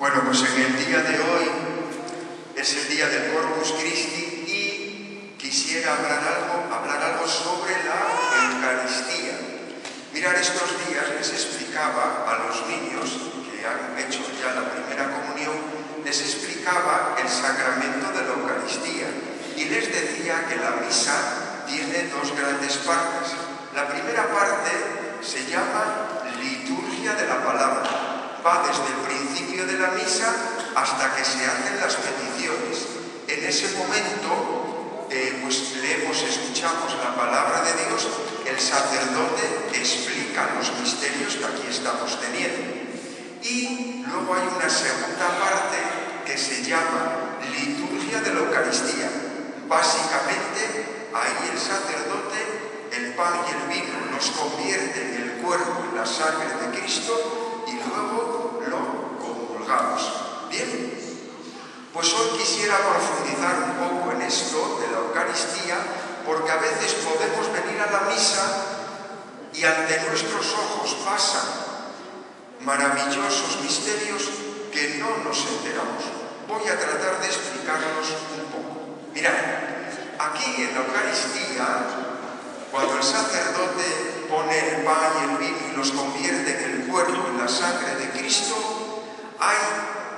Bueno, pues en el día de hoy es el día del Corpus Christi y quisiera hablar algo sobre la Eucaristía. Mirad, estos días les explicaba a los niños que han hecho ya la primera comunión, les explicaba el sacramento de la Eucaristía y les decía que la misa tiene dos grandes partes. La primera parte se llama liturgia de la palabra. Va desde el principio de la misa hasta que se hacen las peticiones. En ese momento, pues leemos, escuchamos la palabra de Dios, el sacerdote explica los misterios que aquí estamos teniendo. Y luego hay una segunda parte que se llama liturgia de la Eucaristía. Básicamente, ahí el sacerdote, el pan y el vino, los convierte en el cuerpo y la sangre de Cristo y luego lo comulgamos. Bien, pues hoy quisiera profundizar un poco en esto de la Eucaristía, porque a veces podemos venir a la misa y ante nuestros ojos pasan maravillosos misterios que no nos enteramos. Voy a tratar de explicarlos un poco. Mirad, aquí en la Eucaristía, cuando el sacerdote pone el pan y el vino y los convierte en el cuerpo y la sangre de Cristo, hay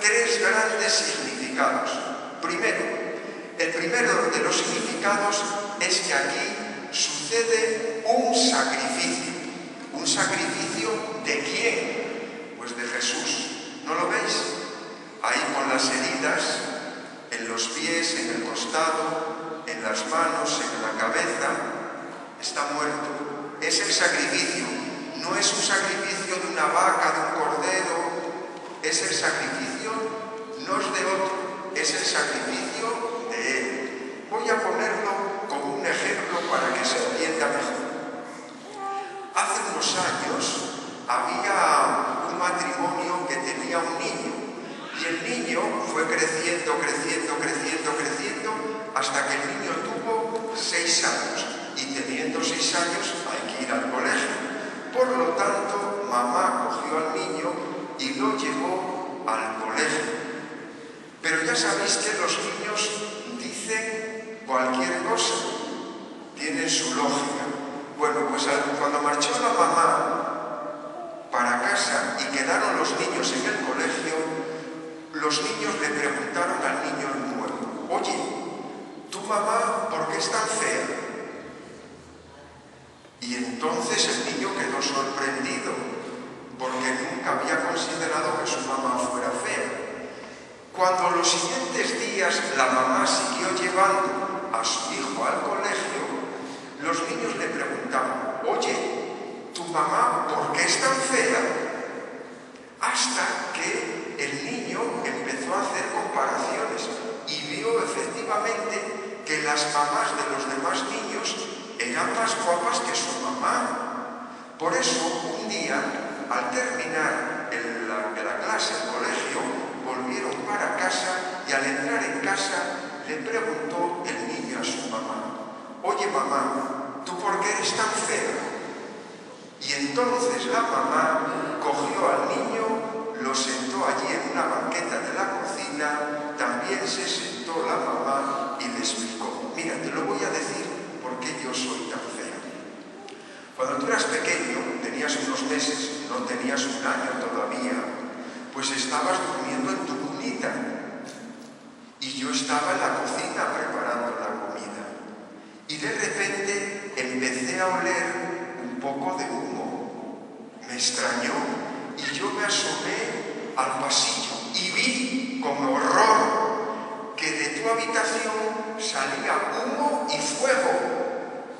tres grandes significados. Primero, el primero de los significados es que aquí sucede un sacrificio. ¿Un sacrificio de quién? Pues de Jesús. ¿No lo veis? Ahí con las heridas, en los pies, en el costado, en las manos, en la cabeza. Está muerto. Es el sacrificio. No es un sacrificio de una vaca, de un cordero. Es el sacrificio, no es de otro. Es el sacrificio de Él. Voy a ponerlo como un ejemplo para que se entienda mejor. Hace unos años había un matrimonio que tenía un niño. Y el niño fue creciendo hasta que el niño tuvo 6 años. Y teniendo 6 años hay que ir al colegio. Por lo tanto, mamá cogió al niño y lo llevó al colegio. Pero ya sabéis que los niños dicen cualquier cosa, tienen su lógica. Bueno, pues cuando marchó la mamá para casa y quedaron los niños en el colegio, los niños le preguntaron al niño nuevo: oye, ¿tu mamá por qué es tan fea? Y entonces el niño quedó sorprendido, porque nunca había considerado que su mamá fuera fea. Cuando los siguientes días la mamá siguió llevando a su hijo al colegio, los niños le preguntaban: oye, ¿tu mamá por qué es tan fea? Hasta que el niño empezó a hacer comparaciones y vio efectivamente que las mamás de los demás niños eran más guapas que su mamá. Por eso, un día, al terminar la clase, el colegio, volvieron para casa y al entrar en casa le preguntó el niño a su mamá: oye, mamá, ¿tú por qué eres tan fea? Y entonces la mamá cogió al niño, lo sentó allí en una banqueta de la cocina, también se sentó la mamá y le explicó: mira, te lo voy a decir por qué yo soy tan fea. Cuando tú eras pequeño, tenías unos meses, no tenías un año todavía, pues estabas durmiendo en tu cunita y yo estaba en la cocina preparando la comida y de repente empecé a oler un poco de humo. Me extrañó y yo me asomé al pasillo y vi con horror que de tu habitación salía humo y fuego.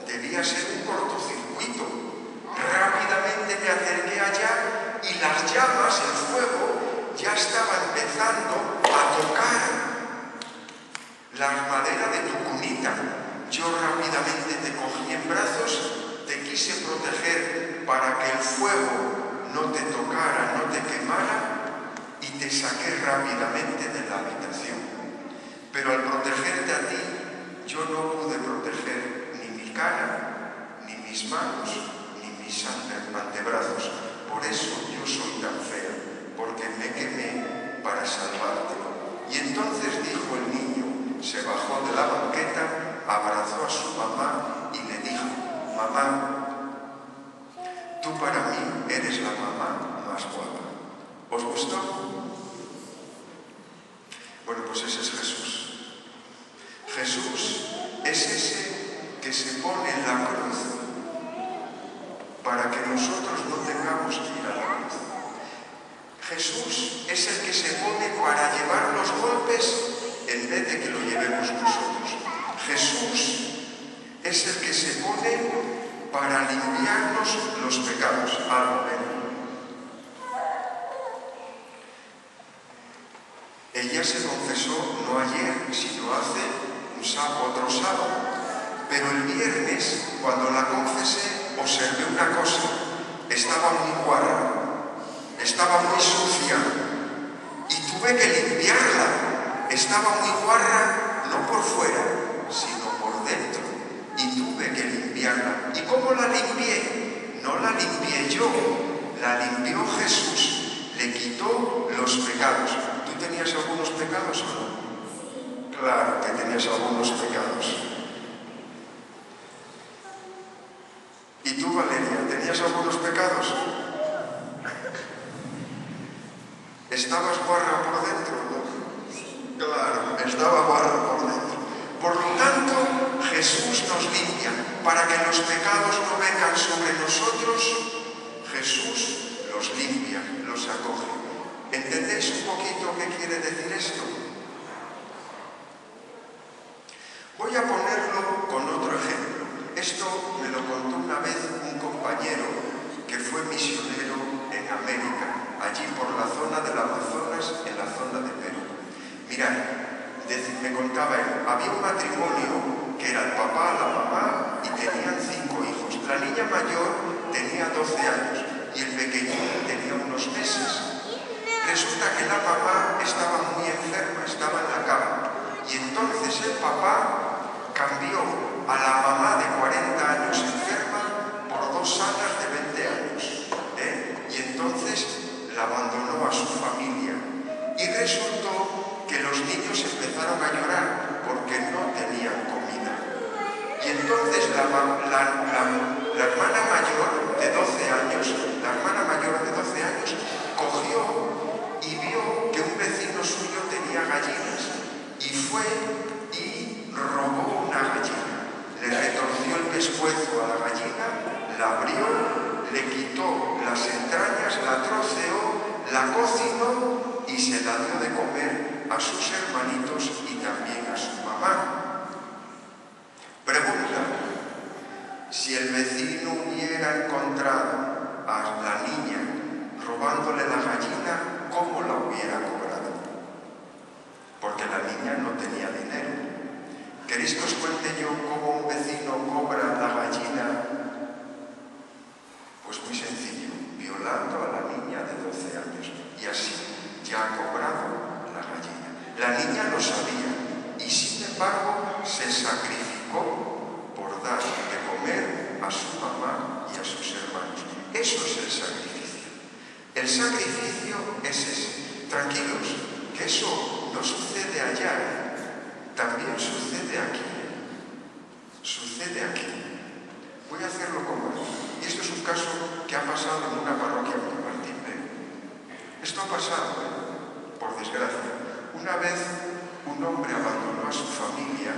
Debía ser un cortocircuito. Rápidamente me acerqué allá y las llamas, el fuego, ya estaba empezando a tocar la madera de tu cunita. Yo rápidamente te cogí en brazos, te quise proteger para que el fuego no te tocara, no te quemara, y te saqué rápidamente de la habitación. Pero al protegerte a ti, yo no pude proteger ni mi cara, ni mis manos, ni mis antebrazos. Por eso yo soy tan fea, porque me quemé para abrazó a su mamá y le dijo: mamá, tú para mí eres la mamá más guapa. ¿Os gustó? Bueno, pues ese es Jesús. Jesús es ese que se pone en la cruz para que nosotros no tengamos que ir a la cruz. Jesús es el que se pone para llevar los golpes en vez de que lo llevemos nosotros. Jesús es el que se pone para limpiarnos los pecados. Ella se confesó no ayer, sino hace otro sábado. Pero el viernes, cuando la confesé, observé una cosa. Estaba muy guarra, estaba muy sucia y tuve que limpiarla. Estaba muy guarra, no por fuera, sino por dentro. Y tuve que limpiarla. ¿Y cómo la limpié? No la limpié yo, la limpió Jesús. Le quitó los pecados. ¿Tú tenías algunos pecados o no? Claro que tenías algunos pecados. ¿Y tú, Valeria, tenías algunos pecados? ¿Estabas guarra por dentro, no? Claro, estaba guarra por dentro. Por lo tanto, Jesús nos limpia. Para que los pecados no vengan sobre nosotros, Jesús los limpia, los acoge. ¿Entendéis un poquito qué quiere decir esto? Voy a ponerlo con otro ejemplo. Esto me lo contó una vez un compañero que fue misionero en América, allí por la zona del Amazonas, en la zona de Perú. Mirad, me contaba él, había un matrimonio que era el papá, la mamá y tenían 5 hijos. La niña mayor tenía 12 años y el pequeñín tenía unos meses. Resulta que la mamá estaba muy enferma, estaba en la cama, y entonces el papá cambió a la mamá de 40 años enferma por 2 sanas de 20 años. Y entonces la abandonó a su familia. Y resultó que los niños empezaron a llorar porque no tenían comida. Y entonces la hermana mayor de 12 años, cogió y vio que un vecino suyo tenía gallinas y fue y robó una gallina. Le retorció el pescuezo a la gallina, la abrió, le quitó las entrañas, la troceó, la cocinó y se la dio de comer a sus hermanitos y también a su mamá. Pregunta: si el vecino hubiera encontrado a la niña robándole la gallina, ¿cómo la hubiera cobrado? Porque la niña no tenía dinero. ¿Queréis que os cuente yo cómo un vecino cobra la gallina? Pues muy sencillo, violando a la niña de 12 años. Y así ya ha cobrado la gallina. La niña lo sabía y sin embargo se sacrificó por dar de comer a su mamá y a sus hermanos. Eso es el sacrificio. El sacrificio es ese. Tranquilos, que eso no sucede allá, también sucede aquí. Sucede aquí. Voy a hacerlo como aquí. Y esto es un caso que ha pasado en una parroquia de Martín Pérez. Esto ha pasado, por desgracia. Una vez un hombre abandonó a su familia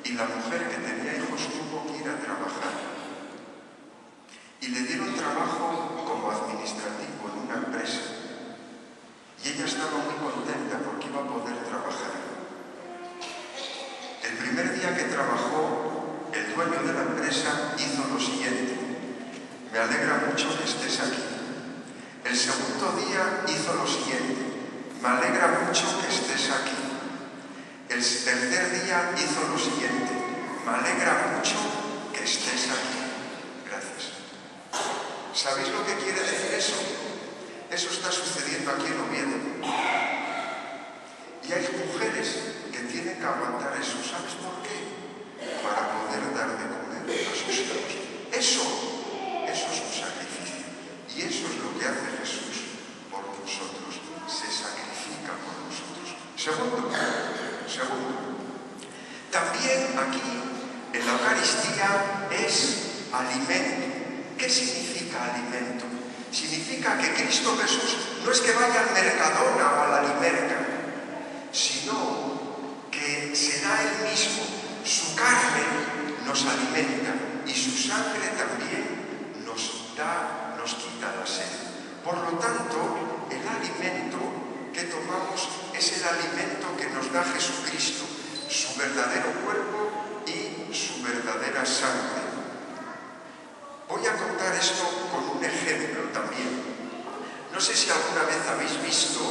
y la mujer que tenía hijos tuvo que ir a trabajar. Y le dieron trabajo como administrativo en una empresa. Y ella estaba muy contenta porque iba a poder trabajar. El primer día que trabajó, el dueño de la empresa hizo lo siguiente: me alegra mucho que estés aquí. El segundo día hizo lo siguiente: me alegra mucho que estés aquí. El tercer día hizo lo siguiente: me alegra mucho que estés aquí. Gracias. ¿Sabéis lo que quiere decir eso? Eso está sucediendo aquí en Oviedo. Y hay mujeres que tienen que aguantar eso. ¿Sabes por qué? Para poder dar de comer a sus hijos. Eso es un sacrificio. Y eso es lo que hace Jesús por nosotros. Se sacrifica por nosotros. Segundo. También aquí en la Eucaristía es alimento. ¿Qué significa alimento? Significa que Cristo Jesús no es que vaya al Mercadona o a la Limerca, sino que será Él mismo. Su carne nos alimenta y su sangre también nos quita la sed. Por lo tanto, el alimento que tomamos es el alimento que nos da Jesucristo, su verdadero cuerpo y su verdadera sangre. Voy a contar esto con un ejemplo también. No sé si alguna vez habéis visto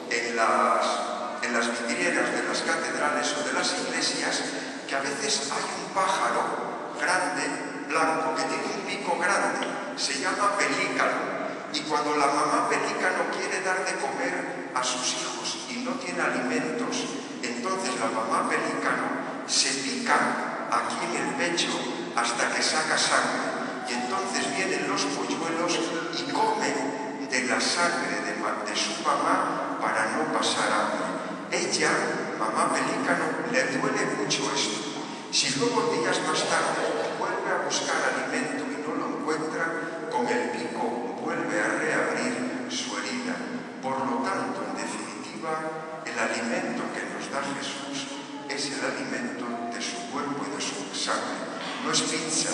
en las vidrieras de las catedrales o de las iglesias que a veces hay un pájaro grande, blanco, que tiene un pico grande, se llama pelícano. Y cuando la mamá pelícano quiere dar de comer a sus hijos y no tiene alimentos, entonces la mamá pelícano se pica aquí en el pecho hasta que saca sangre. Y entonces vienen los polluelos y comen de la sangre de su mamá para no pasar hambre. Ella, mamá pelícano, le duele mucho esto. Si luego días más tarde vuelve a buscar alimento y no lo encuentra, con el pico vuelve a reabrir su herida. Por lo tanto, en definitiva, el alimento que nos da Jesús es el alimento de su cuerpo y de su sangre. No es pizza,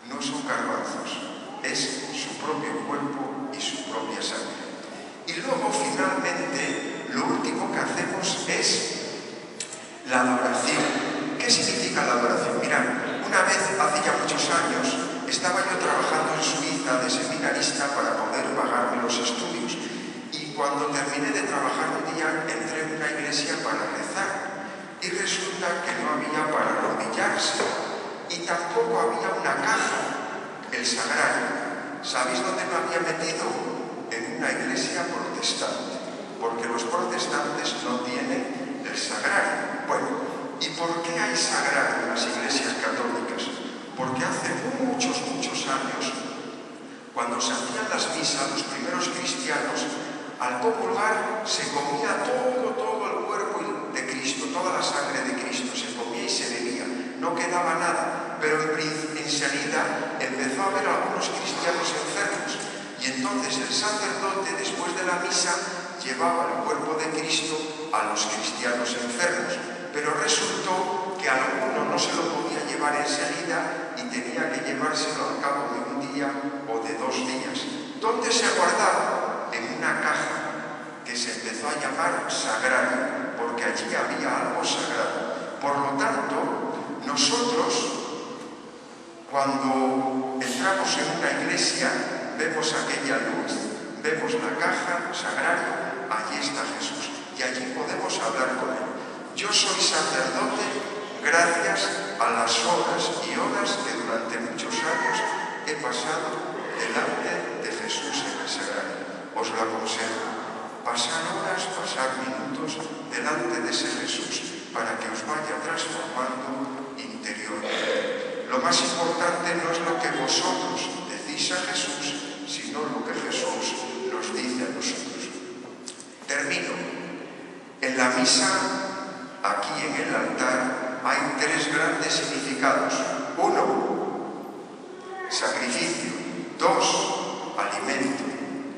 no son garbanzos, es su propio cuerpo y su propia sangre. Y luego, finalmente, lo último que hacemos es la adoración. ¿Qué significa la adoración? Mirad, una vez, hace ya muchos años, estaba yo trabajando en Suiza de seminarista para poder pagarme los estudios. Y cuando terminé de trabajar un día, entré en una iglesia para rezar. Y resulta que no había para arrodillarse. Y tampoco había una caja, el sagrario. ¿Sabéis dónde me había metido? En una iglesia protestante. Porque los protestantes no tienen el sagrario. Bueno, ¿y por qué hay sagrario en las iglesias católicas? Porque hace muchos años, cuando se hacían las misas, los primeros cristianos, al comulgar se comía todo el cuerpo de Cristo, toda la sangre de Cristo, se comía y se bebía, no quedaba nada, pero enseguida empezó a haber algunos cristianos enfermos, y entonces el sacerdote, después de la misa, llevaba el cuerpo de Cristo a los cristianos enfermos, pero resultó que alguno no se lo podía llevar enseguida y tenía que llevárselo al cabo de un día o de 2 días. ¿Dónde se guardaba? En una caja que se empezó a llamar sagrario, porque allí había algo sagrado. Por lo tanto, nosotros, cuando entramos en una iglesia, vemos aquella luz, vemos la caja sagrario, allí está Jesús, y allí podemos hablar con Él. Yo soy sacerdote gracias a las horas y horas que durante muchos años he pasado delante de Jesús en el sagrario. Os lo aconsejo. Pasar horas, pasar minutos delante de ese Jesús para que os vaya transformando interiormente. Lo más importante no es lo que vosotros decís a Jesús, sino lo que Jesús nos dice a nosotros. Termino. En la misa, aquí en el altar, hay 3 grandes significados. 1, sacrificio. 2, alimento.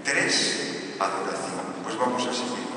3, adoración. Pues vamos a seguir.